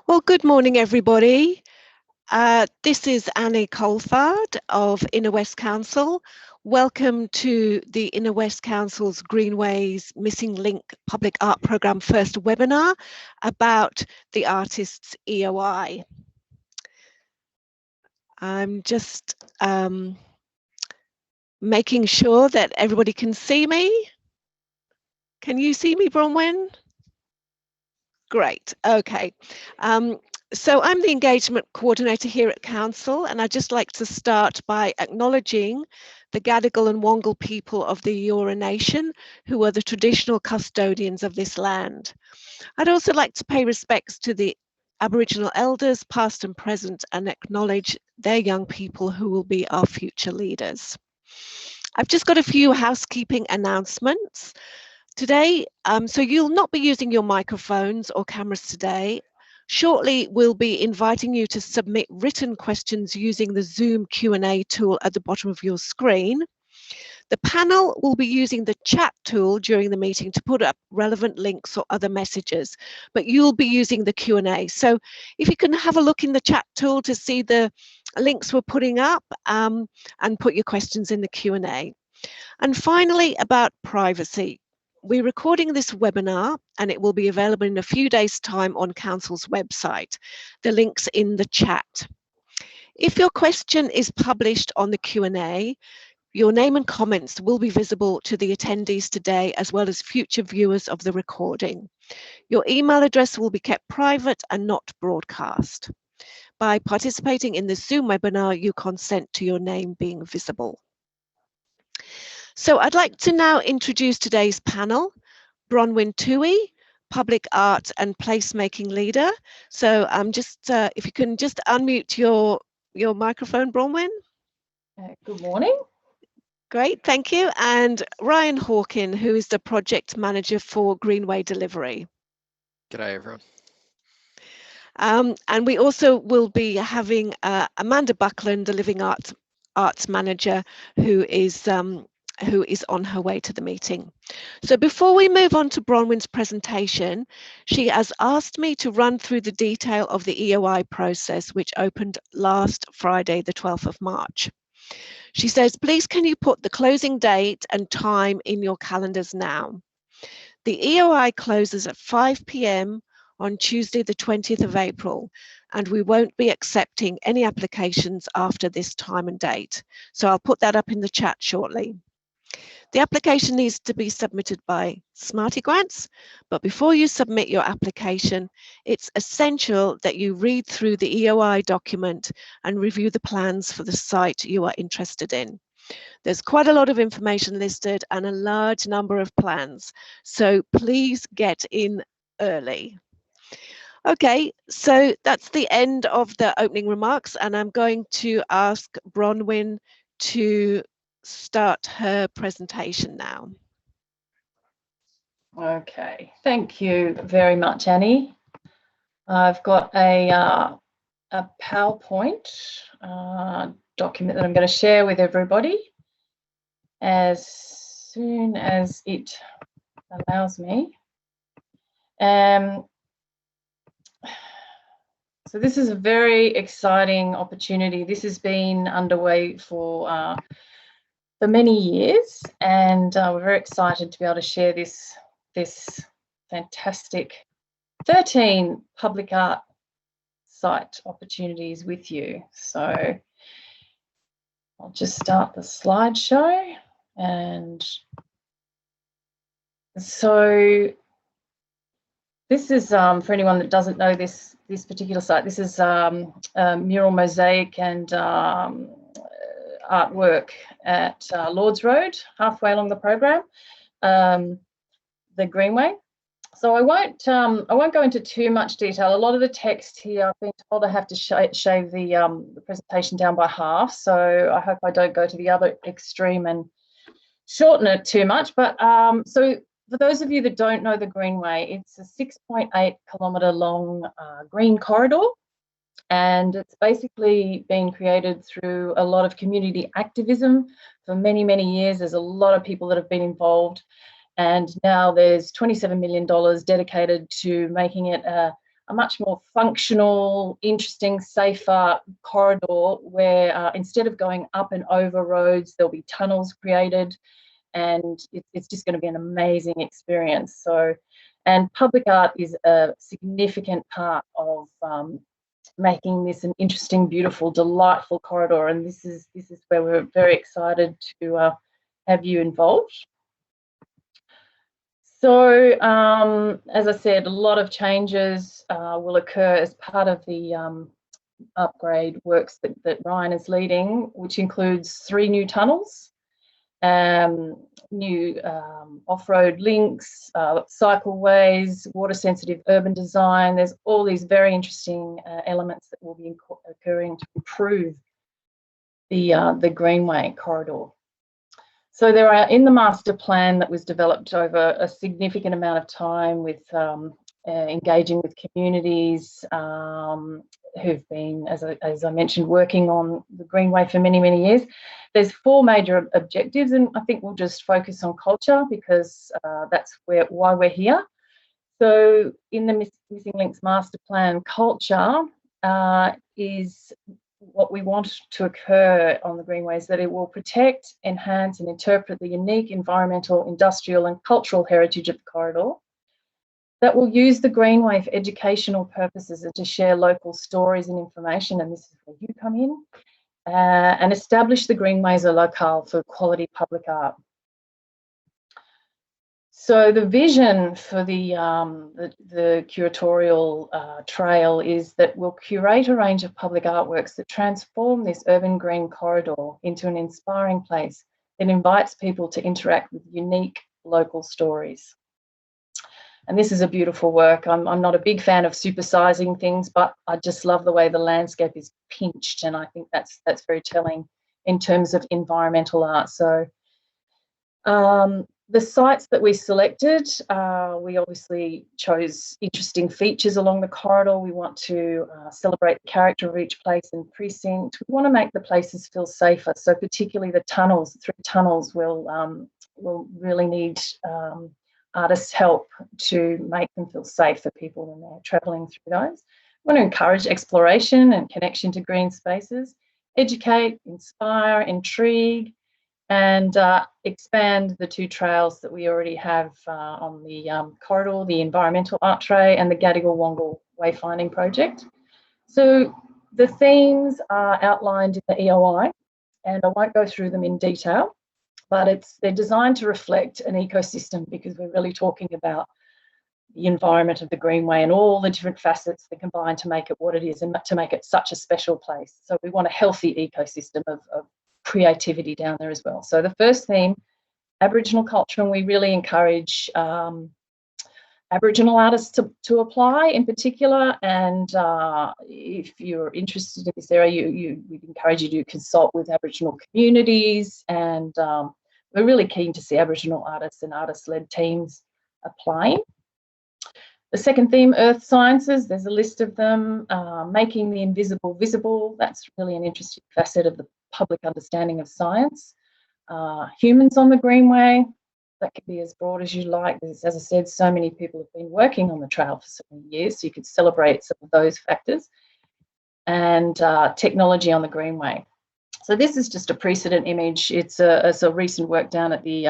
Well, good morning, everybody. This is Annie Colfard of Inner West Council. Welcome to the Inner West Council's Greenways Missing Link Public Art Programme first webinar about the artist's EOI. I'm just making sure that everybody can see me. Can you see me, Bronwyn? Great, okay. So I'm the engagement coordinator here at Council, and I'd just like to start by acknowledging the Gadigal and Wongal people of the Eora Nation, who are the traditional custodians of this land. I'd also like to pay respects to the Aboriginal elders, past and present, and acknowledge their young people who will be our future leaders. I've just got a few housekeeping announcements. Today, so you'll not be using your microphones or cameras today. Shortly, we'll be inviting you to submit written questions using the Zoom Q&A tool at the bottom of your screen. The panel will be using the chat tool during the meeting to put up relevant links or other messages, but you'll be using the Q&A. So if you can have a look in the chat tool to see the links we're putting up and put your questions in the Q&A. And finally, about privacy. We're recording this webinar and it will be available in a few days' time on Council's website. The link's in the chat. If your question is published on the Q&A, your name and comments will be visible to the attendees today as well as future viewers of the recording. Your email address will be kept private and not broadcast. By participating in the Zoom webinar, you consent to your name being visible. So I'd like to now introduce today's panel, Bronwyn Toohey, Public Art and Placemaking Leader. So if you can just unmute your microphone, Bronwyn. Good morning. Great, thank you. And Ryan Hawkin, who is the Project Manager for Greenway Delivery. G'day, everyone. And we also will be having Amanda Buckland, the Living Arts Manager, who is on her way to the meeting. So before we move on to Bronwyn's presentation, she has asked me to run through the detail of the EOI process, which opened last Friday, the 12th of March. She says, please can you put the closing date and time in your calendars now? The EOI closes at 5 p.m. on Tuesday, the 20th of April, and we won't be accepting any applications after this time and date. So I'll put that up in the chat shortly. The application needs to be submitted by Smarty Grants, but before you submit your application, it's essential that you read through the EOI document and review the plans for the site you are interested in. There's quite a lot of information listed and a large number of plans, so please get in early. Okay, so that's the end of the opening remarks, and I'm going to ask Bronwyn to start her presentation now. Okay, thank you very much, Annie. I've got a PowerPoint document that I'm going to share with everybody as soon as it allows me. So this is a very exciting opportunity. This has been underway for many years, and we're very excited to be able to share this fantastic 13 public art site opportunities with you. So I'll just start the slideshow. And so this is, for anyone that doesn't know this particular site, this is mural mosaic and artwork at Lords Road, halfway along the program, the Greenway. So I won't go into too much detail. A lot of the text here, I've been told I have to shave the presentation down by half. So I hope I don't go to the other extreme and shorten it too much. But so for those of you that don't know the Greenway, it's a 6.8 kilometre long green corridor. And it's basically been created through a lot of community activism for many, many years. There's a lot of people that have been involved. And now there's $27 million dedicated to making it a a much more functional, interesting, safer corridor where instead of going up and over roads, there'll be tunnels created, and it's just going to be an amazing experience. So, and public art is a significant part of making this an interesting, beautiful, delightful corridor, and this is where we're very excited to have you involved. So, as I said, a lot of changes will occur as part of the upgrade works that Ryan is leading, which includes 3 new tunnels, new off-road links, cycleways, water-sensitive urban design. There's all these very interesting elements that will be occurring to improve the Greenway corridor. So there are, in the master plan that was developed over a significant amount of time with engaging with communities who've been, as I mentioned, working on the Greenway for many, many years. There's 4 major objectives, and I think we'll just focus on culture because that's why we're here. So in the Missing Links master plan, culture is what we want to occur on the Greenways, that it will protect, enhance and interpret the unique environmental, industrial and cultural heritage of the corridor, that will use the Greenway for educational purposes and to share local stories and information, and this is where you come in, and establish the Greenway as a locale for quality public art. So the vision for the curatorial trail is that we'll curate a range of public artworks that transform this urban green corridor into an inspiring place that invites people to interact with unique local stories. And this is a beautiful work. I'm not a big fan of supersizing things, but I just love the way the landscape is pinched, and I think that's very telling in terms of environmental art. So the sites that we selected, we obviously chose interesting features along the corridor. We want to celebrate the character of each place and precinct. We want to make the places feel safer. So particularly the tunnels, 3 tunnels will really need artists' help to make them feel safe for people when they're travelling through those. We want to encourage exploration and connection to green spaces, educate, inspire, intrigue, and expand the 2 trails that we already have on the corridor, the environmental art tray and the Gadigal Wongal wayfinding project. So the themes are outlined in the EOI, and I won't go through them in detail, but they're designed to reflect an ecosystem, because we're really talking about the environment of the Greenway and all the different facets that combine to make it what it is and to make it such a special place. So we want a healthy ecosystem of creativity down there as well. So the first theme, Aboriginal culture, and we really encourage Aboriginal artists to apply in particular, and if you're interested in this area, we encourage you to consult with Aboriginal communities, and we're really keen to see Aboriginal artists and artist-led teams applying. The second theme, Earth Sciences, there's a list of them. Making the invisible visible, that's really an interesting facet of the public understanding of science. Humans on the Greenway, that could be as broad as you like. There's, as I said, so many people have been working on the trail for so many years, so you could celebrate some of those factors. And technology on the Greenway. So this is just a precedent image. It's a recent work down at the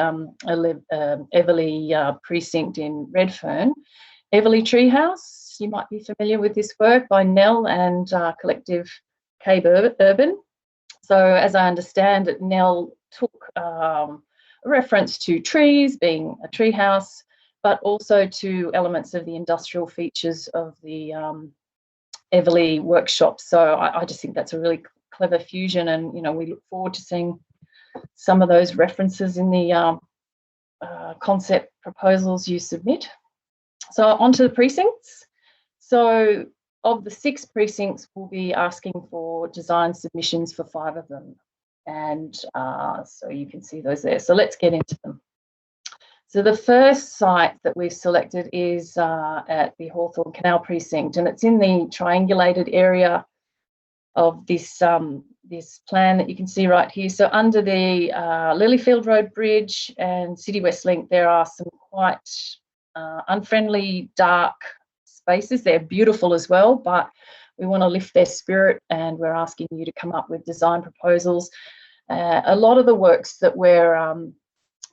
Everleigh precinct in Redfern. Everleigh Treehouse, you might be familiar with this work by Nell and collective Cape Urban. So as I understand it, Nell took a reference to trees being a treehouse, but also to elements of the industrial features of the Everleigh workshop. So I just think that's a really clever fusion, and we look forward to seeing some of those references in the concept proposals you submit. So on to the precincts. So of the 6 precincts, we'll be asking for design submissions for 5 of them, and so you can see those there. So let's get into them. So the first site that we've selected is at the Hawthorn Canal precinct, and it's in the triangulated area of this this plan that you can see right here. So under the Lilyfield Road Bridge and City West Link, there are some quite unfriendly, dark spaces. They're beautiful as well, but we want to lift their spirit, and we're asking you to come up with design proposals. A lot of the works that we're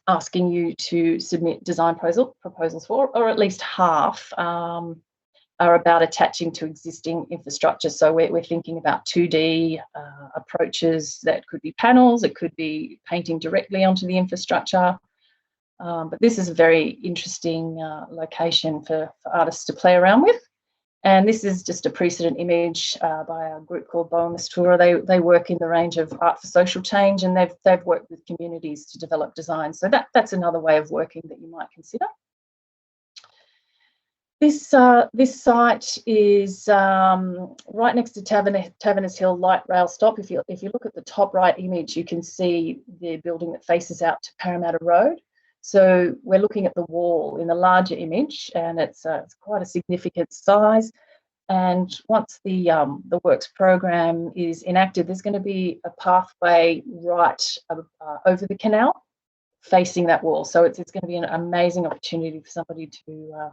asking you to submit design proposals for, or at least half, are about attaching to existing infrastructure. So we're thinking about 2D approaches. That could be panels, it could be painting directly onto the infrastructure. But this is a very interesting location for artists to play around with. And this is just a precedent image by a group called Boa Mistura. They work in the range of art for social change, and they've worked with communities to develop design. So that's another way of working that you might consider. This site is right next to Taverners Hill Light Rail Stop. If you look at the top right image, you can see the building that faces out to Parramatta Road. So we're looking at the wall in the larger image, and it's quite a significant size. And once the works program is enacted, there's going to be a pathway right over the canal facing that wall. So it's going to be an amazing opportunity for somebody to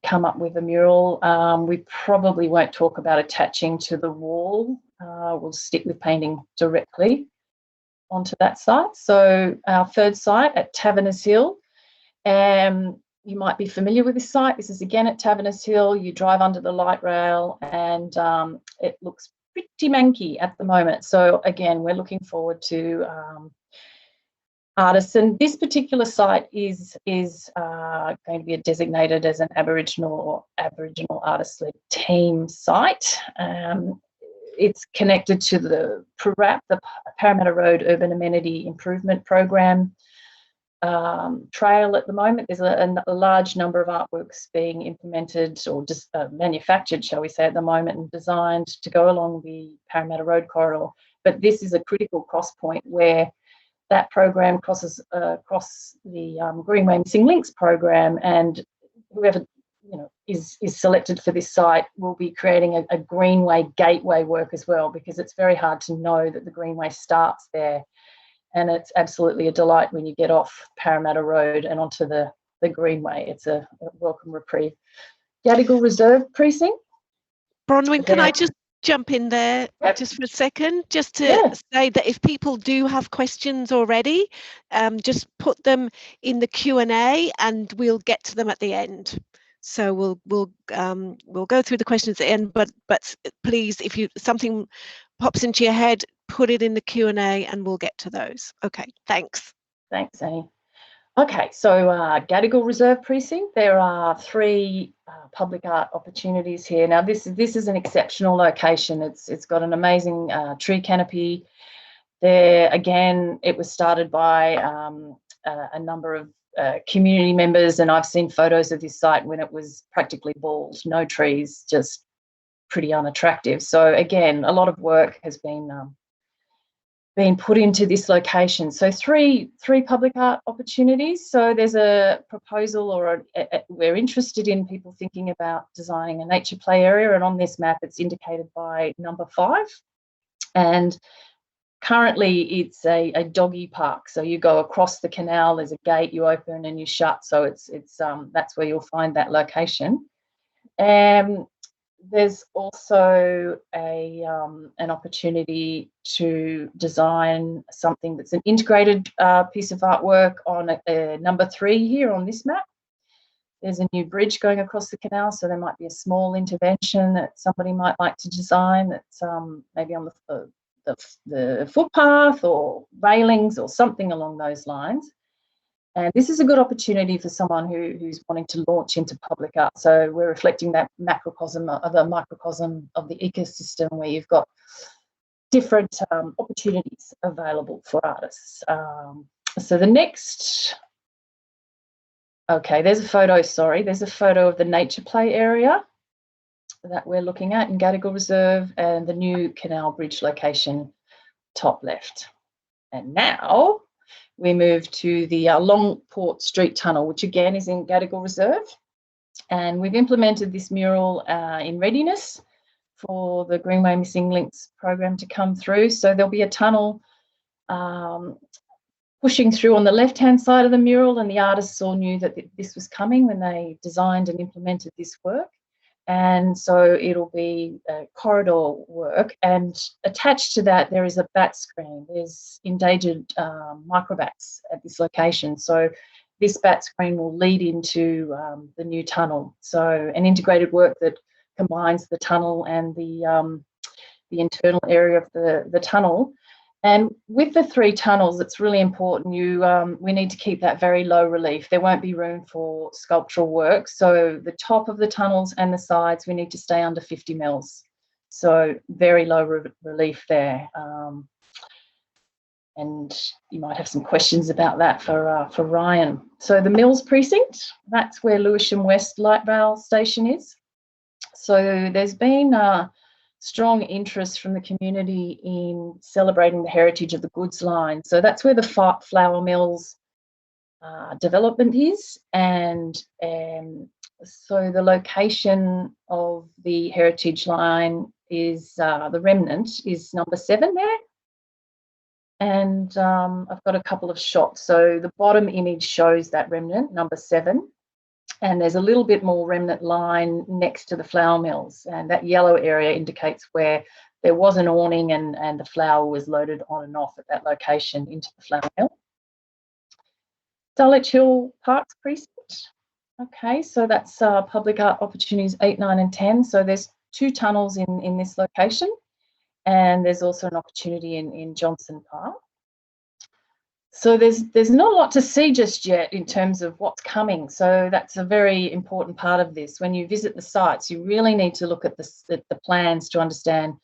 come up with a mural. We probably won't talk about attaching to the wall. We'll stick with painting directly onto that site. So our third site at Taverners Hill, you might be familiar with this site. This is again at Taverners Hill. You drive under the light rail, and it looks pretty manky at the moment. So again, we're looking forward to artists, and this particular site is going to be designated as an Aboriginal artist-led team site. It's connected to the PRAP, the Parramatta Road Urban Amenity Improvement Program trail at the moment. There's a large number of artworks being implemented or just manufactured, shall we say, at the moment, and designed to go along the Parramatta Road corridor. But this is a critical cross point where that program crosses across the Greenway Missing Links program, and whoever is selected for this site will be creating a Greenway gateway work as well, because it's very hard to know that the Greenway starts there, and it's absolutely a delight when you get off Parramatta Road and onto the Greenway. It's a welcome reprieve. Gadigal Reserve Precinct. Bronwyn, can I just jump in there just for a second, just to say that if people do have questions already, just put them in the Q&A and we'll get to them at the end. So we'll go through the questions at the end, but please, if something pops into your head, put it in the Q&A and we'll get to those. Okay, thanks. Thanks, Annie. Okay, so Gadigal Reserve Precinct, there are 3 public art opportunities here. Now, this is an exceptional location. It's got an amazing tree canopy. There, again, it was started by a number of community members, and I've seen photos of this site when it was practically bald, no trees, just pretty unattractive. So again, a lot of work has been put into this location. So three public art opportunities. So there's a proposal, or we're interested in people thinking about designing a nature play area, and on this map it's indicated by number 5. And currently it's a doggy park. So you go across the canal, there's a gate, you open and you shut. So it's that's where you'll find that location. There's also an opportunity to design something that's an integrated piece of artwork on number 3 here on this map. There's a new bridge going across the canal, so there might be a small intervention that somebody might like to design that's maybe on the footpath or railings or something along those lines. And this is a good opportunity for someone who's wanting to launch into public art. So we're reflecting that microcosm of the ecosystem, where you've got different opportunities available for artists. So the next, okay, there's a photo, there's a photo of the nature play area that we're looking at in Gadigal Reserve, and the new canal bridge location, top left. And now we move to the Longport Street Tunnel, which again is in Gadigal Reserve. And we've implemented this mural in readiness for the Greenway Missing Links program to come through. So there'll be a tunnel pushing through on the left-hand side of the mural, and the artists all knew that this was coming when they designed and implemented this work. And so it'll be corridor work, and attached to that there is a bat screen. There's endangered microbats at this location, so this bat screen will lead into the new tunnel. So an integrated work that combines the tunnel and the internal area of the tunnel. And with the 3 tunnels, it's really important we need to keep that very low relief. There won't be room for sculptural work. So the top of the tunnels and the sides, we need to stay under 50 mils. So very low relief there. And you might have some questions about that for Ryan. So the Mills Precinct, that's where Lewisham West Light Rail Station is. So there's been strong interest from the community in celebrating the heritage of the goods line. So that's where the flour mills development is, and so the location of the heritage line is the remnant is number 7 there. And I've got a couple of shots. So the bottom image shows that remnant, number 7. And there's a little bit more remnant line next to the flour mills, and that yellow area indicates where there was an awning and the flour was loaded on and off at that location into the flour mill. Dulwich Hill Parks Precinct. Okay, so that's public art opportunities 8, 9 and 10. So there's 2 tunnels in this location, and there's also an opportunity in Johnson Park. So there's not a lot to see just yet in terms of what's coming. So that's a very important part of this. When you visit the sites, you really need to look at the plans to understand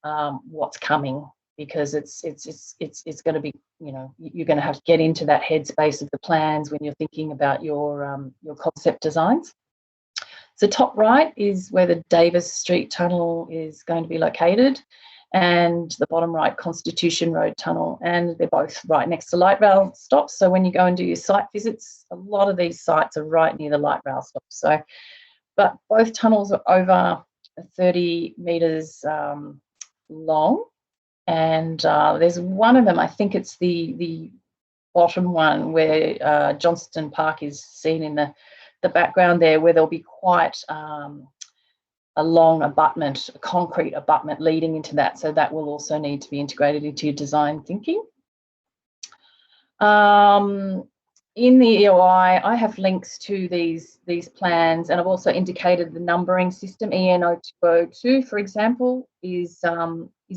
what's coming, because it's going to be, you're going to have to get into that headspace of the plans when you're thinking about your concept designs. So top right is where the Davis Street Tunnel is going to be located, and the bottom right, Constitution Road Tunnel, and they're both right next to light rail stops. So when you go and do your site visits, a lot of these sites are right near the light rail stops. So, but both tunnels are over 30 metres long, and there's one of them, I think it's the bottom one, where Johnston Park is seen in the background there, where there'll be quite a long abutment, a concrete abutment leading into that. So that will also need to be integrated into your design thinking. In the EOI, I have links to these plans, and I've also indicated the numbering system. EN0202, for example, is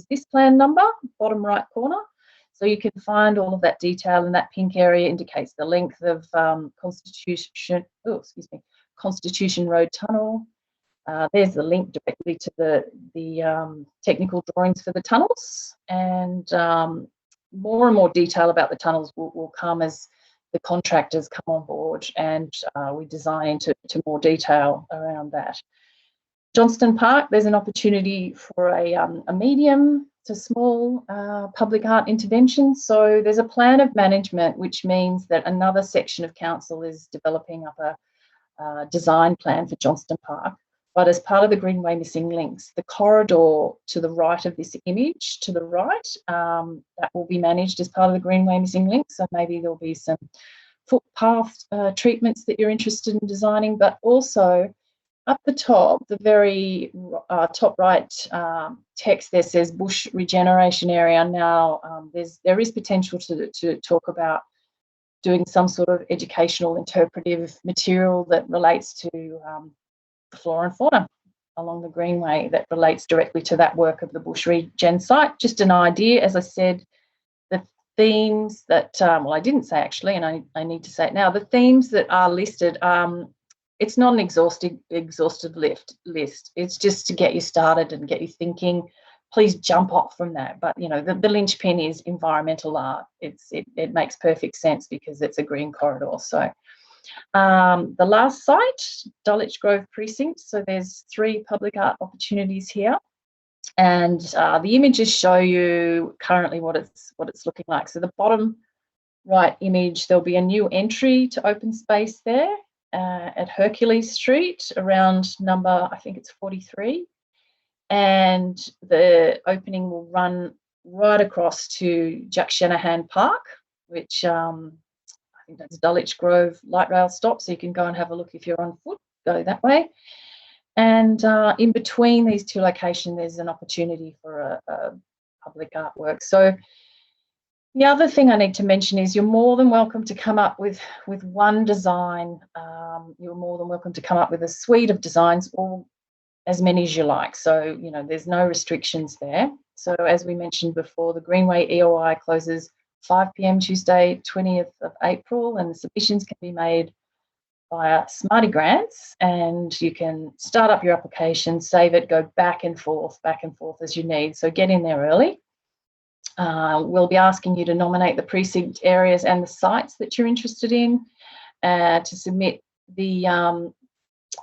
this plan number, bottom right corner. So you can find all of that detail, and that pink area indicates the length of Constitution Road Tunnel. There's the link directly to the technical drawings for the tunnels, and more detail about the tunnels will come as the contractors come on board, and we design into more detail around that. Johnston Park, there's an opportunity for a medium to small public art intervention. So there's a plan of management, which means that another section of council is developing up a design plan for Johnston Park. But as part of the Greenway Missing Links, the corridor to the right of this image, to the right, that will be managed as part of the Greenway Missing Links. So maybe there'll be some footpath treatments that you're interested in designing, but also up the top, the very top right text there says bush regeneration area. Now, there is potential to talk about doing some sort of educational interpretive material that relates to the flora and fauna along the Greenway, that relates directly to that work of the bush regen site. Just an idea, as I said, the themes that, well, I didn't say actually, and I need to say it now, the themes that are listed, it's not an exhaustive list. It's just to get you started and get you thinking. Please jump off from that. But, you know, the linchpin is environmental art. It makes perfect sense because it's a green corridor. So the last site, Dulwich Grove Precinct. So there's 3 public art opportunities here, and the images show you currently what it's looking like. So the bottom right image, there'll be a new entry to open space there at Hercules Street around number, I think it's 43, and the opening will run right across to Jack Shanahan Park, which I think that's Dulwich Grove light rail stop, so you can go and have a look if you're on foot, go that way. And in between these two locations, there's an opportunity for a public artwork. So the other thing I need to mention is you're more than welcome to come up with one design. You're more than welcome to come up with a suite of designs, or as many as you like. So, you know, there's no restrictions there. So as we mentioned before, the Greenway EOI closes 5 p.m. Tuesday, 20th of April, and the submissions can be made via Smarty Grants, and you can start up your application, save it, go back and forth as you need. So get in there early. We'll be asking you to nominate the precinct areas and the sites that you're interested in, to submit the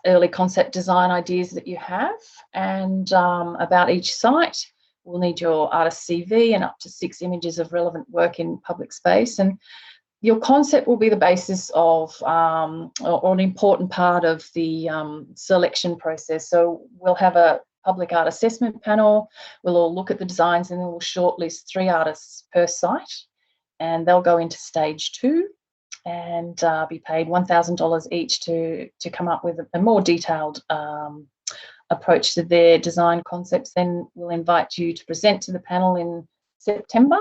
early concept design ideas that you have, and about each site. We'll need your artist CV and up to 6 images of relevant work in public space. And your concept will be the basis of, or an important part of the selection process. So we'll have a public art assessment panel. We'll all look at the designs, and then we'll shortlist 3 artists per site, and they'll go into stage 2 and be paid $1,000 each to come up with a more detailed approach to their design concepts. Then we'll invite you to present to the panel in September,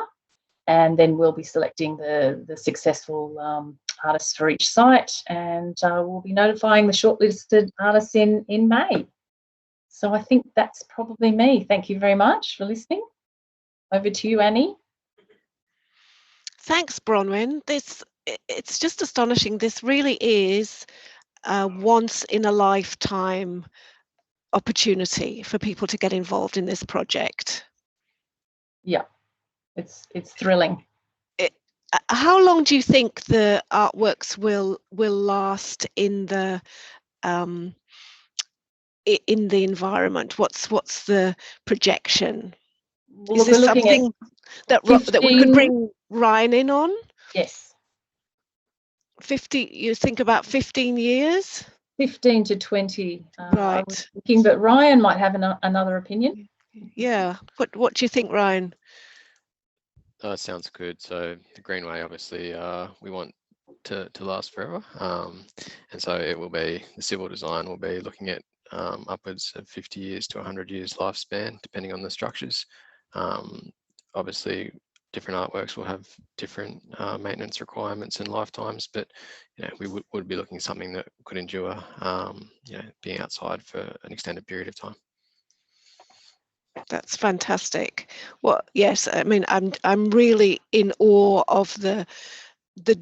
and then we'll be selecting the successful artists for each site, and we'll be notifying the shortlisted artists in May. So I think that's probably me. Thank you very much for listening. Over to you, Annie. Thanks, Bronwyn. It's just astonishing. This really is a once in a lifetime opportunity for people to get involved in this project. Yeah, it's thrilling. How long do you think the artworks will last in the environment? What's the projection? Well, Is look, we're this looking something at that we could bring Ryan in on? Yes. 50, you think about 15 years? 15 to 20. Right. I was thinking, but Ryan might have another opinion. Yeah. What do you think, Ryan? That sounds good. So the Greenway, obviously, we want to last forever, and so it will be, the civil design will be looking at upwards of 50 years to 100 years lifespan, depending on the structures. Obviously, different artworks will have different maintenance requirements and lifetimes, but you know, we would be looking at something that could endure, you know, being outside for an extended period of time. That's fantastic. Well, yes, I mean, I'm really in awe of the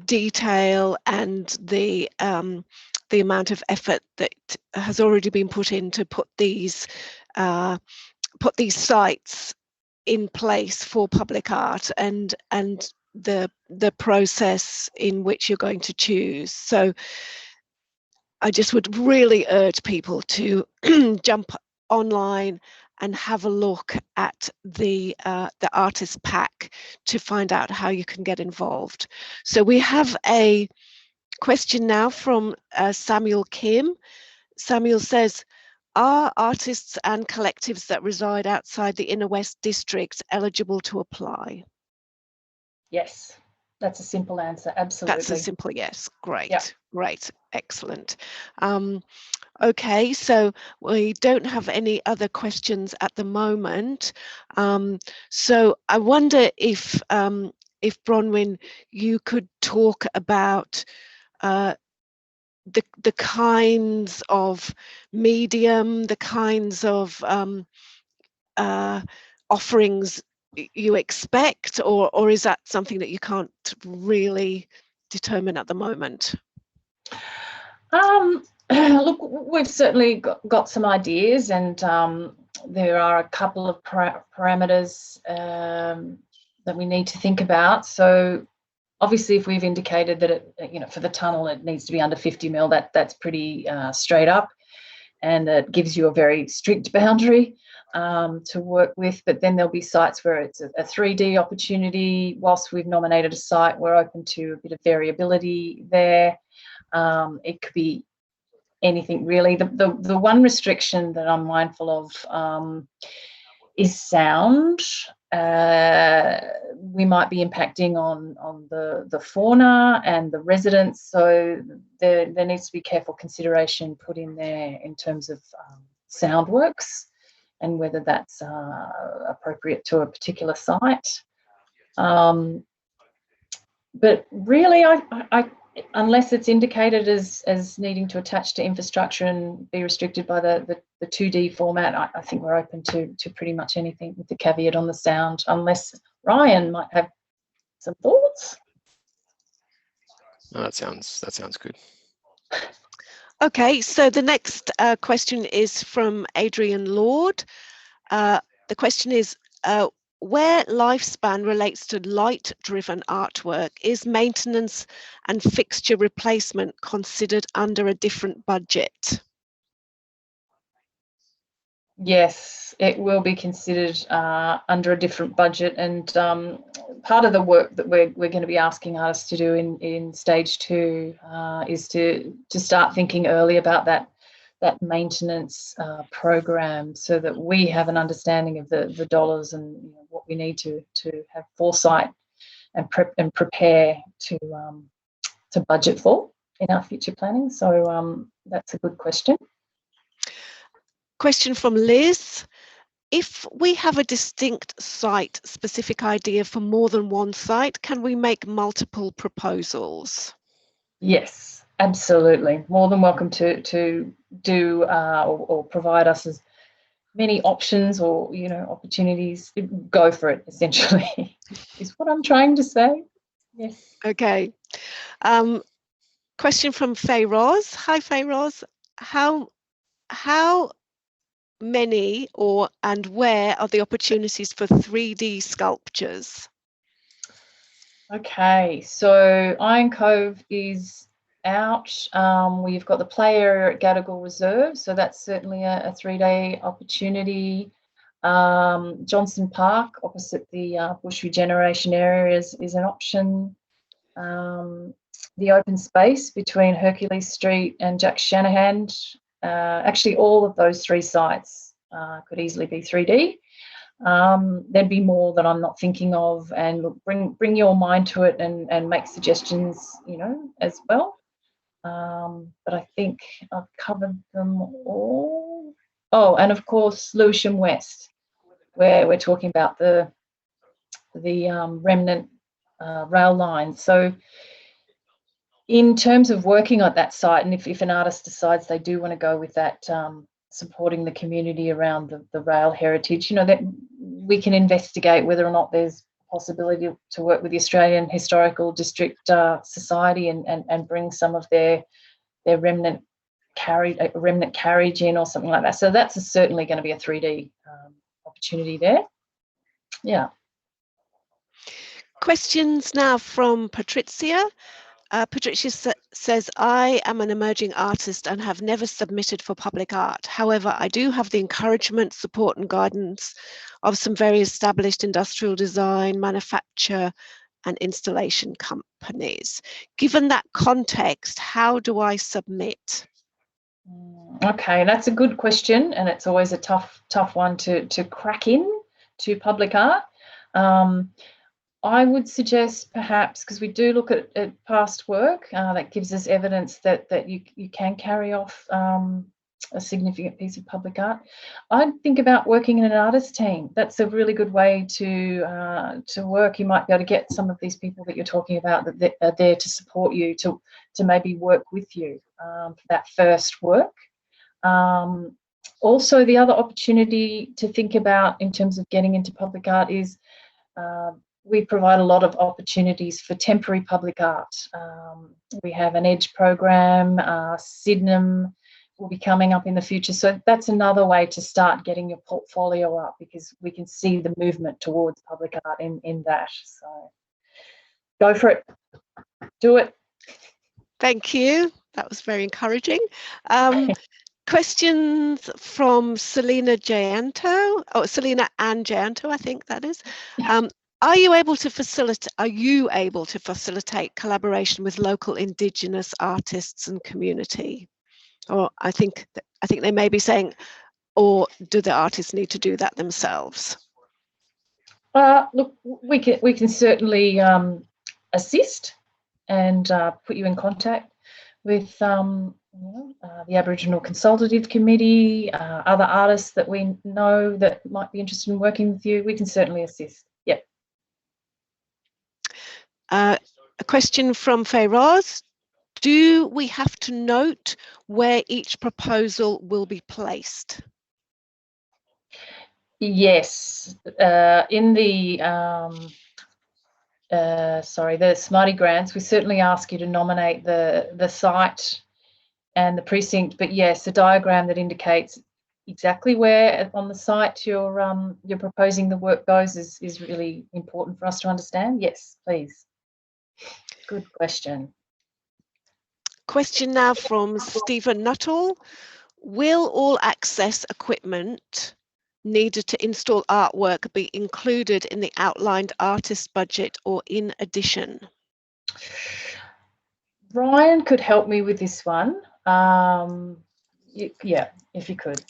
detail and the amount of effort that has already been put in to put these sites in place for public art, and the process in which you're going to choose. So I just would really urge people to jump online and have a look at the artist pack to find out how you can get involved. So we have a question now from Samuel Kim. Samuel says, are artists and collectives that reside outside the Inner West District eligible to apply? Yes, that's a simple answer. Absolutely. That's a simple yes. Great. Yeah. Great. Excellent. Okay, so we don't have any other questions at the moment. So I wonder if Bronwyn, you could talk about the kinds of medium, the kinds of offerings you expect, or is that something that you can't really determine at the moment? Look, we've certainly got some ideas, and there are a couple of parameters that we need to think about. So obviously, if we've indicated that it, you know, for the tunnel it needs to be under 50 mil, that's pretty straight up, and it gives you a very strict boundary to work with. But then there'll be sites where it's a 3D opportunity. Whilst we've nominated a site, we're open to a bit of variability there. It could be anything really. The one restriction that I'm mindful of is sound. We might be impacting on the fauna and the residents, so there needs to be careful consideration put in there in terms of sound works and whether that's appropriate to a particular site. But really, I unless it's indicated as needing to attach to infrastructure and be restricted by the 2D format, I think we're open to pretty much anything, with the caveat on the sound, unless Ryan might have some thoughts. No, that sounds good. Okay, so the next question is from Adrian Lord. The question is, where lifespan relates to light-driven artwork, is maintenance and fixture replacement considered under a different budget? Yes, it will be considered under a different budget, and part of the work that we're going to be asking artists to do in stage 2 is to start thinking early about that maintenance program, so that we have an understanding of the dollars and what we need to have foresight and prepare to budget for in our future planning. So that's a good question. Question from Liz. If we have a distinct site-specific idea for more than one site, can we make multiple proposals? Yes, absolutely. More than welcome to do or provide us as many options or opportunities. Go for it, essentially, is what I'm trying to say. Yes. Okay. Question from Fayroz. Hi, Fayroz. How many and where are the opportunities for 3D sculptures? Okay, so Iron Cove is out. We've got the play area at Gadigal Reserve, so that's certainly a 3D opportunity. Johnson Park, opposite the bush regeneration area, is an option. The open space between Hercules Street and Jack Shanahan, actually all of those 3 sites could easily be 3D. There'd be more that I'm not thinking of, and look, bring your mind to it and make suggestions, as well. But I think I've covered them all. Oh, and of course Lewisham West, where we're talking about the remnant rail line. So in terms of working at that site, and if an artist decides they do want to go with that, supporting the community around the rail heritage, that we can investigate whether or not there's a possibility to work with the Australian Historical District Society and bring some of their remnant carriage in or something like that. So that's certainly going to be a 3D opportunity there. Yeah. Questions now from Patricia. Patricia says, I am an emerging artist and have never submitted for public art. However, I do have the encouragement, support and guidance of some very established industrial design, manufacture and installation companies. Given that context, how do I submit? Okay, that's a good question, and it's always a tough one to crack in to public art. I would suggest perhaps, because we do look at past work that gives us evidence that you can carry off a significant piece of public art. I'd think about working in an artist team. That's a really good way to work. You might be able to get some of these people that you're talking about that are there to support you, to maybe work with you for that first work. Also, the other opportunity to think about in terms of getting into public art is we provide a lot of opportunities for temporary public art. We have an EDGE program, Sydenham will be coming up in the future. So that's another way to start getting your portfolio up, because we can see the movement towards public art in that. So go for it. Do it. Thank you. That was very encouraging. Questions from Selena Gianto. Oh, Selena and Gianto, I think that is. Are you able to facilitate collaboration with local Indigenous artists and community? Or I think they may be saying, or do the artists need to do that themselves? Look, we can certainly assist and put you in contact with the Aboriginal Consultative Committee, other artists that we know that might be interested in working with you, we can certainly assist. Yep. A question from Feyroz. Do we have to note where each proposal will be placed? Yes, in the the Smarty grants, we certainly ask you to nominate the site and the precinct, but yes, a diagram that indicates exactly where on the site you're proposing the work goes is really important for us to understand. Yes, please. Good question. Question now from Stephen Nuttall. Will all access equipment needed to install artwork be included in the outlined artist budget or in addition? Ryan could help me with this one. Yeah, if you could.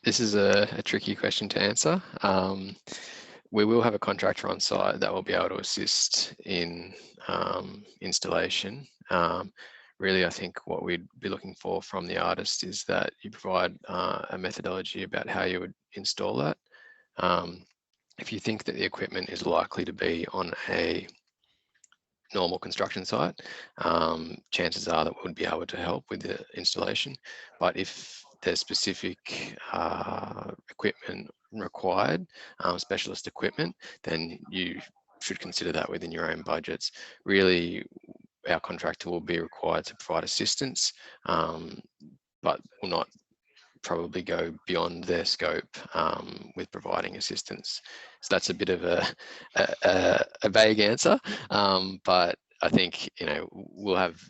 This is a tricky question to answer. We will have a contractor on site that will be able to assist in installation. Really, I think what we'd be looking for from the artist is that you provide a methodology about how you would install that. If you think that the equipment is likely to be on a normal construction site, chances are that we'd be able to help with the installation. But if there's specific equipment required, specialist equipment, then you should consider that within your own budgets. Really, our contractor will be required to provide assistance, but will not probably go beyond their scope with providing assistance. So that's a bit of a vague answer, but I think we'll have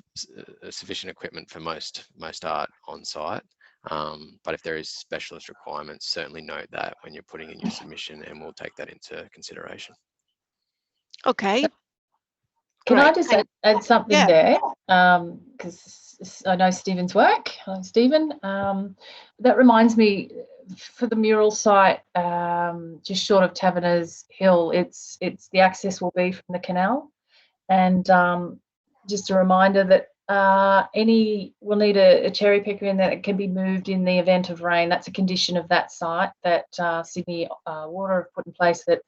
sufficient equipment for most art on site. But if there is specialist requirements, certainly note that when you're putting in your submission, and we'll take that into consideration. Okay. Can I just add something there? Because I know Stephen's work. Hello, Stephen. That reminds me, for the mural site, just short of Taverners Hill, it's the access will be from the canal, and just a reminder that we'll need a cherry picker in there that can be moved in the event of rain. That's a condition of that site that Sydney Water have put in place, that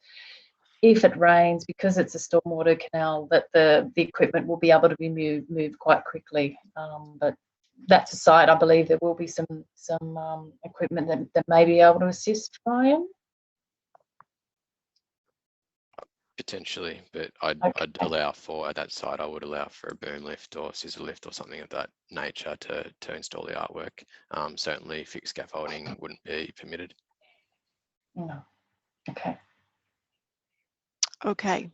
if it rains, because it's a stormwater canal, that the equipment will be able to be moved quite quickly. But that's a site, I believe there will be some equipment that may be able to assist, Ryan. Potentially, but I'd allow for, at that site, I would allow for a boom lift or scissor lift or something of that nature to install the artwork. Certainly fixed scaffolding wouldn't be permitted. No. Okay. Okay.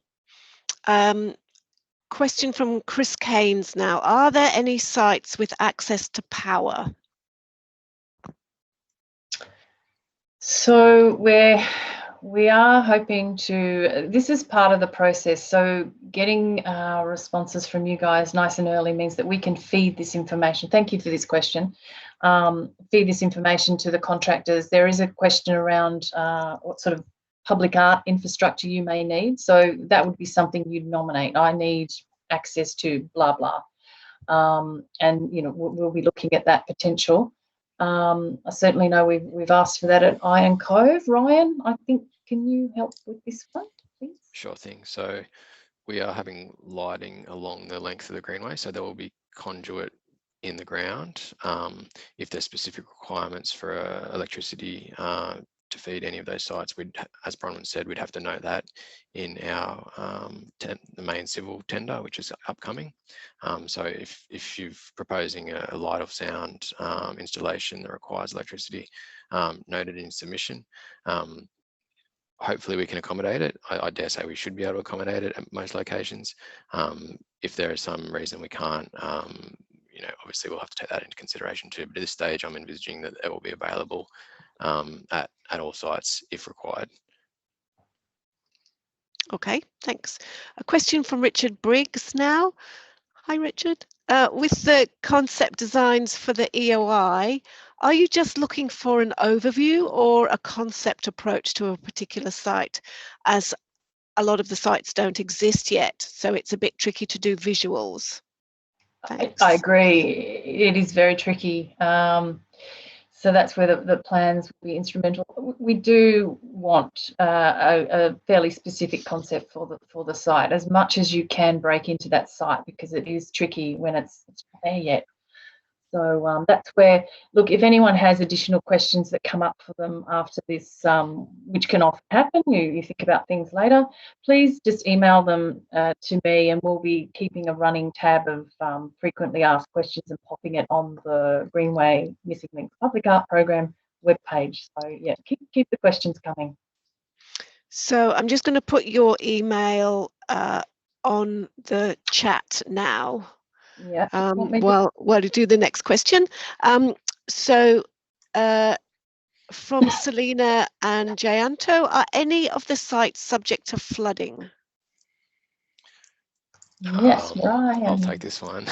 Question from Chris Keynes now. Are there any sites with access to power? So we are hoping to, this is part of the process, so getting responses from you guys nice and early means that we can feed this information. Thank you for this question. Feed this information to the contractors. There is a question around what sort of public art infrastructure you may need, so that would be something you'd nominate. I need access to blah blah, and we'll be looking at that potential. I certainly know we've asked for that at Iron Cove. Ryan, I think, can you help with this one, please? Sure thing. So we are having lighting along the length of the greenway, so there will be conduit in the ground. If there's specific requirements for electricity to feed any of those sites, as Bronwyn said, we'd have to note that in our the main civil tender, which is upcoming. So if you're proposing a light of sound installation that requires electricity, noted in submission. Hopefully we can accommodate it. I dare say we should be able to accommodate it at most locations. If there is some reason we can't, obviously we'll have to take that into consideration too. But at this stage, I'm envisaging that it will be available at all sites if required. Okay, thanks. A question from Richard Briggs now. Hi, Richard. With the concept designs for the EOI, are you just looking for an overview or a concept approach to a particular site, as a lot of the sites don't exist yet, so it's a bit tricky to do visuals? Thanks. I agree. It is very tricky. So that's where the plans will be instrumental. We do want a fairly specific concept for the site, as much as you can break into that site, because it is tricky when it's not there yet. So that's where, look, if anyone has additional questions that come up for them after this, which can often happen, you think about things later, please just email them to me, and we'll be keeping a running tab of frequently asked questions and popping it on the Greenway Missing Links Public Art Program webpage. So yeah, keep the questions coming. So I'm just going to put your email on the chat now. Yeah. While you do the next question. So from Selena and Jayanto, are any of the sites subject to flooding? Yes, Ryan. I'll take this one.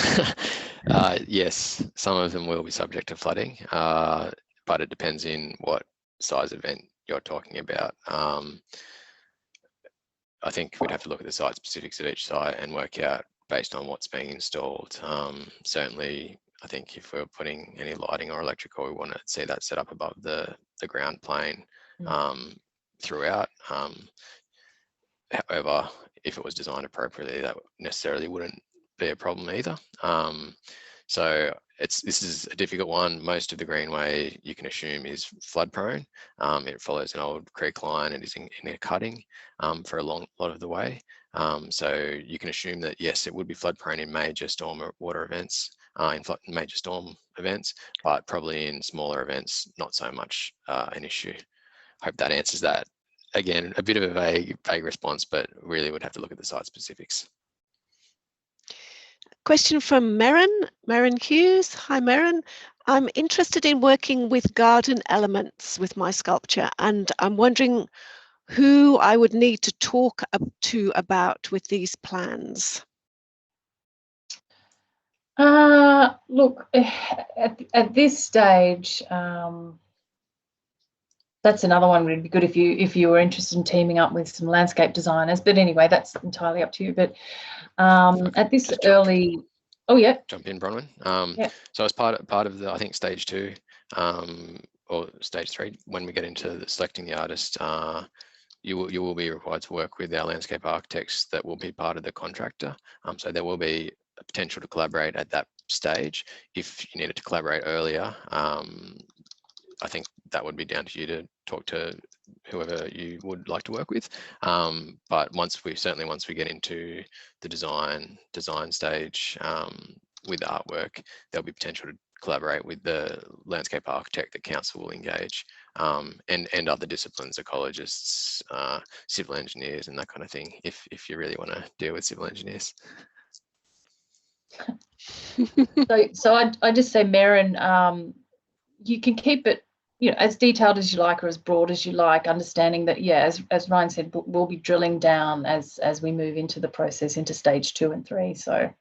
Yes, some of them will be subject to flooding, but it depends in what size event you're talking about. I think we'd have to look at the site specifics at each site and work out based on what's being installed. Certainly, I think if we're putting any lighting or electrical, we want to see that set up above the ground plane throughout. However, if it was designed appropriately, that necessarily wouldn't be a problem either. So this is a difficult one. Most of the Greenway, you can assume, is flood prone. It follows an old creek line and is in a cutting for a lot of the way. So you can assume that, yes, it would be flood prone in major storm water events, in major storm events, but probably in smaller events, not so much an issue. Hope that answers that. Again, a bit of a vague response, but really would have to look at the site specifics. Question from Merrin Hughes. Hi, Merrin. I'm interested in working with garden elements with my sculpture, and I'm wondering who I would need to talk to about with these plans. Look, at this stage, that's another one. Would be good if you were interested in teaming up with some landscape designers. But anyway, that's entirely up to you. But at this early, jump in, Bronwyn. Yeah. So as part of the, I think, stage 2 or stage 3, when we get into selecting the artist, you will be required to work with our landscape architects that will be part of the contractor. So there will be a potential to collaborate at that stage. If you needed to collaborate earlier, I think that would be down to you to talk to whoever you would like to work with. But once we get into the design stage with the artwork, there'll be potential to collaborate with the landscape architect that council will engage, and other disciplines, ecologists, civil engineers, and that kind of thing, if you really want to deal with civil engineers. So I just say, Merrin, you can keep it, as detailed as you like or as broad as you like, understanding that, yeah, as Ryan said, we'll be drilling down as we move into the process, into stage 2 and 3. So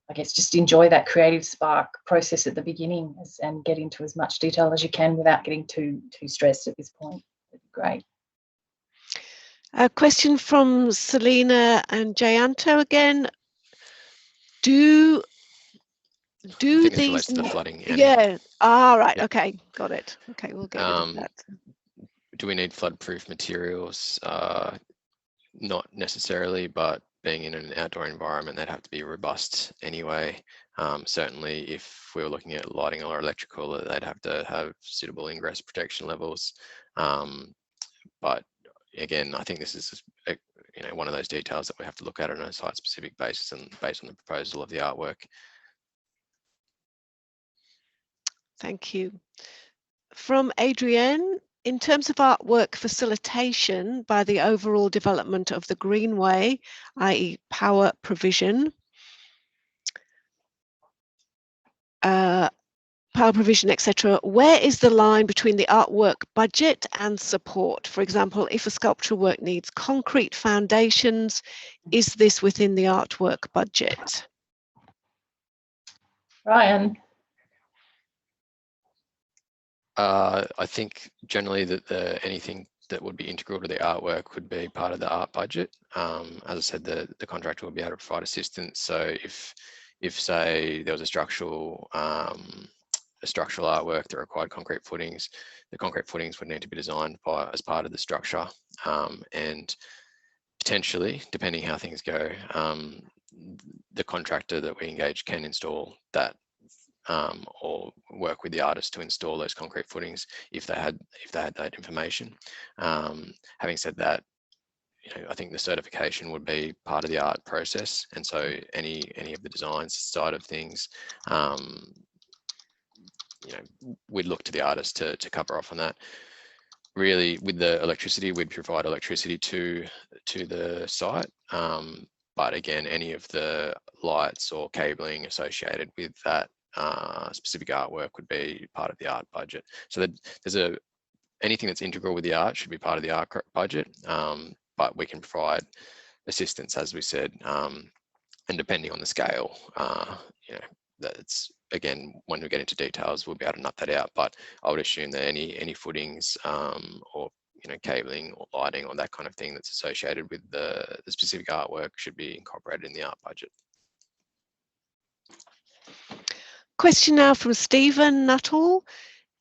I guess just enjoy that creative spark process at the beginning and get into as much detail as you can without getting too stressed at this point. That'd be great. A question from Selena and Jayanto again. Do these to the flooding? Yeah. Right. Yeah. Okay. Got it. Okay, we'll get rid of that. Do we need flood-proof materials? Not necessarily, but being in an outdoor environment, they'd have to be robust anyway. Certainly, if we were looking at lighting or electrical, they'd have to have suitable ingress protection levels. But again, I think this is one of those details that we have to look at on a site-specific basis and based on the proposal of the artwork. Thank you. From Adrienne, in terms of artwork facilitation by the overall development of the Greenway, i.e. power provision, etc., where is the line between the artwork budget and support? For example, if a sculptural work needs concrete foundations, is this within the artwork budget? Ryan? I think generally that anything that would be integral to the artwork would be part of the art budget. As I said, the contractor will be able to provide assistance. So if if say there was a structural artwork that required concrete footings, the concrete footings would need to be designed as part of the structure, and potentially, depending how things go, the contractor that we engage can install that, or work with the artist to install those concrete footings if they had that information. Having said that, I think the certification would be part of the art process, and so any of the designs side of things, we'd look to the artist to cover off on that. Really, with the electricity, we'd provide electricity to the site, but again, any of the lights or cabling associated with that specific artwork would be part of the art budget. So that there's anything that's integral with the art should be part of the art budget, but we can provide assistance, as we said, and depending on the scale, that's, again, when we get into details, we'll be able to nut that out. But I would assume that any footings or cabling or lighting or that kind of thing that's associated with the specific artwork should be incorporated in the art budget. Question now from Stephen Nuttall.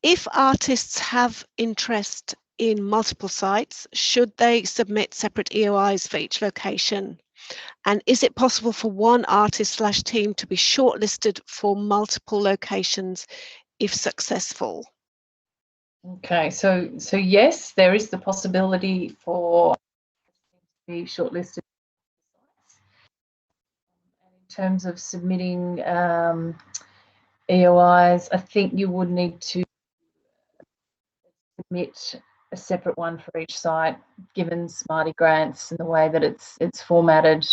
If artists have interest in multiple sites, should they submit separate EOIs for each location? And is it possible for one artist/team to be shortlisted for multiple locations if successful? Okay, so yes, there is the possibility for to be shortlisted. And in terms of submitting EOIs, I think you would need to submit a separate one for each site, given Smarty grants and the way that it's formatted.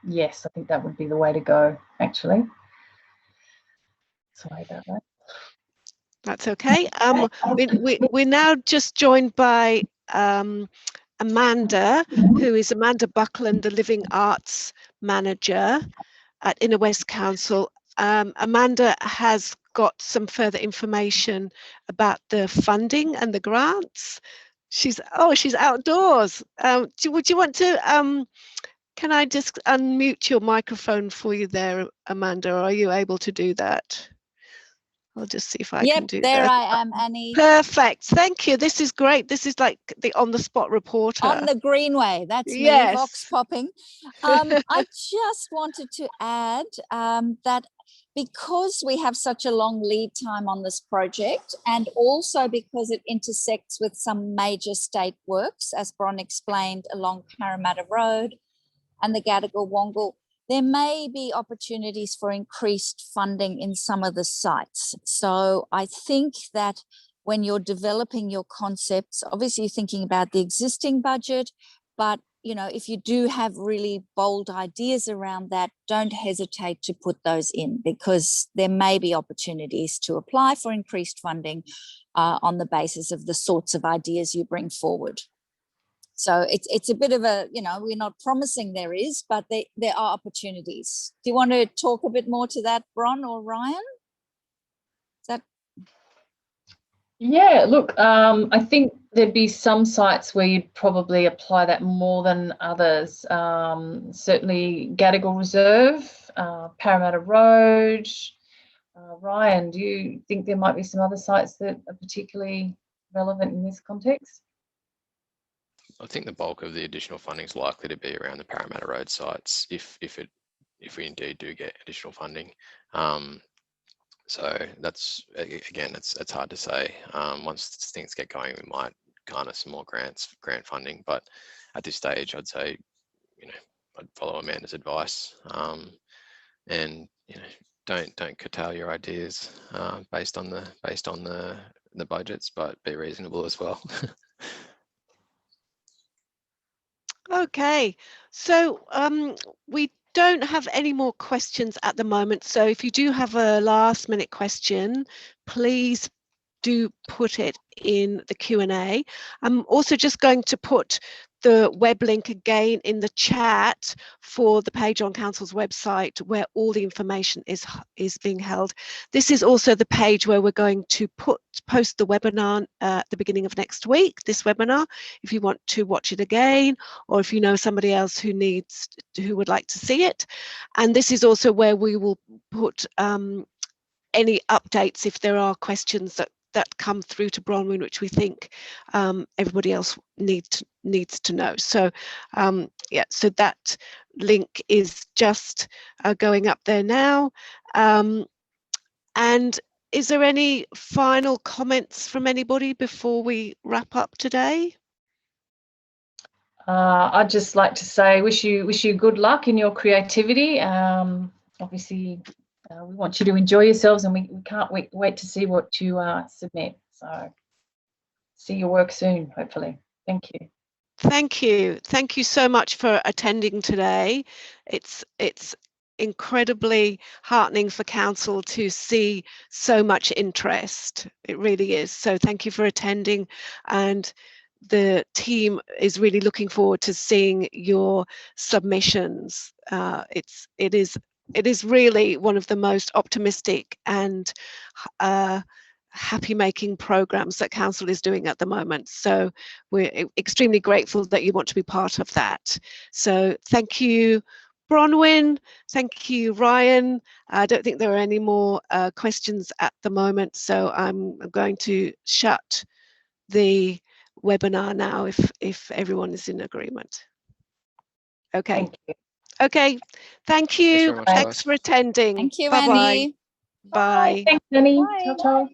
Yes, I think that would be the way to go, actually. Sorry about that. That's okay. We're now just joined by Amanda, who is Amanda Buckland, the Living Arts Manager at Inner West Council. Amanda has got some further information about the funding and the grants. She's outdoors. Would you want to, can I just unmute your microphone for you there, Amanda? Are you able to do that? I'll just see if I can do that. Yep, there I am, Annie. Perfect. Thank you. This is great. This is like the on-the-spot reporter. On the Greenway. That's yes. me, Vox popping. I just wanted to add that because we have such a long lead time on this project, and also because it intersects with some major state works, as Bron explained, along Parramatta Road and the Gadigal Wongal, there may be opportunities for increased funding in some of the sites. So I think that when you're developing your concepts, obviously you're thinking about the existing budget, but if you do have really bold ideas around that, don't hesitate to put those in, because there may be opportunities to apply for increased funding on the basis of the sorts of ideas you bring forward. So it's a bit of a, we're not promising there is, but there are opportunities. Do you want to talk a bit more to that, Bron or Ryan? Yeah, look, I think there'd be some sites where you'd probably apply that more than others. Certainly Gadigal Reserve, Parramatta Road. Ryan, do you think there might be some other sites that are particularly relevant in this context? I think the bulk of the additional funding is likely to be around the Parramatta Road sites if we indeed do get additional funding. So that's, again, it's hard to say. Once things get going, we might garner some more grant funding, but at this stage, I'd say, I'd follow Amanda's advice, and don't curtail your ideas based on the budgets, but be reasonable as well. Okay, so we don't have any more questions at the moment. So if you do have a last minute question, please do put it in the Q&A. I'm also just going to put the web link again in the chat for the page on Council's website where all the information is being held. This is also the page where we're going to post the webinar at the beginning of next week, this webinar, if you want to watch it again, or if you know somebody else who would like to see it. And this is also where we will put any updates if there are questions that come through to Bronwyn, which we think everybody else needs to know. So yeah, so that link is just going up there now. And is there any final comments from anybody before we wrap up today? I'd just like to say, wish you good luck in your creativity. Obviously, we want you to enjoy yourselves, and we can't wait to see what you submit. So, see your work soon, hopefully. Thank you. Thank you. Thank you so much for attending today. It's incredibly heartening for Council to see so much interest. It really is. So thank you for attending, and the team is really looking forward to seeing your submissions. It is really one of the most optimistic and happy making programs that Council is doing at the moment. So we're extremely grateful that you want to be part of that. So thank you, Bronwyn. Thank you, Ryan. I don't think there are any more questions at the moment, so I'm going to shut the webinar now if everyone is in agreement. Okay. Thank you. Okay. Thank you. Thanks very much, Thanks guys. for attending. Thank you, Bye-bye. Annie. Bye. Thanks, Annie. Bye. Ciao, ciao.